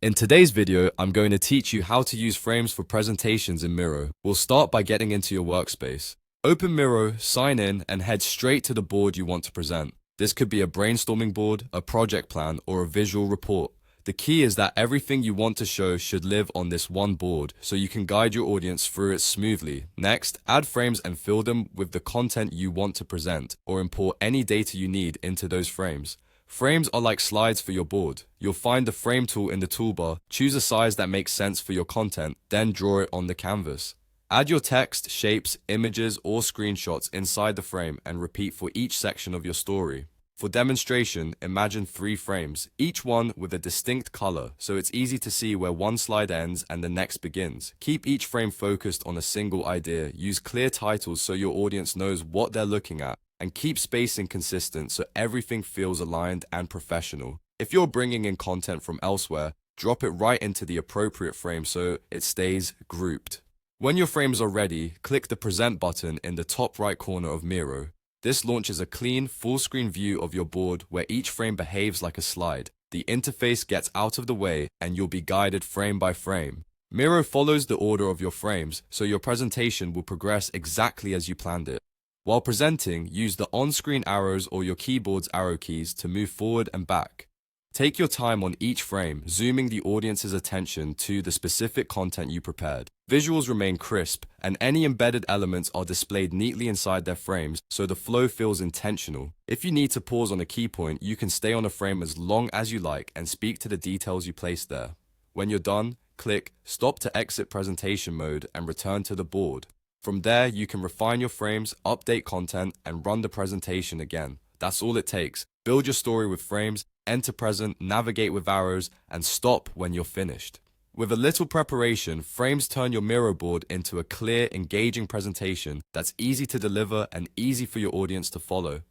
In today's video, I'm going to teach you how to use frames for presentations in Miro. We'll start by getting into your workspace. Open Miro, sign in, and head straight to the board you want to present. This could be a brainstorming board, a project plan, or a visual report. The key is that everything you want to show should live on this one board, so you can guide your audience through it smoothly. Next, add frames and fill them with the content you want to present, or import any data you need into those frames. Frames are like slides for your board. You'll find the frame tool in the toolbar, choose a size that makes sense for your content, then draw it on the canvas. Add your text, shapes, images, or screenshots inside the frame and repeat for each section of your story. For demonstration, imagine 3 frames, each one with a distinct color, so it's easy to see where one slide ends and the next begins. Keep each frame focused on a single idea. Use clear titles so your audience knows what they're looking at, and keep spacing consistent so everything feels aligned and professional. If you're bringing in content from elsewhere, drop it right into the appropriate frame so it stays grouped. When your frames are ready, click the Present button in the top right corner of Miro. This launches a clean, full-screen view of your board where each frame behaves like a slide. The interface gets out of the way and you'll be guided frame by frame. Miro follows the order of your frames, so your presentation will progress exactly as you planned it. While presenting, use the on-screen arrows or your keyboard's arrow keys to move forward and back. Take your time on each frame, zooming the audience's attention to the specific content you prepared. Visuals remain crisp, and any embedded elements are displayed neatly inside their frames, so the flow feels intentional. If you need to pause on a key point, you can stay on a frame as long as you like and speak to the details you placed there. When you're done, click Stop to exit presentation mode and return to the board. From there, you can refine your frames, update content, and run the presentation again. That's all it takes. Build your story with frames, enter present, navigate with arrows, and stop when you're finished. With a little preparation, frames turn your Miro board into a clear, engaging presentation that's easy to deliver and easy for your audience to follow.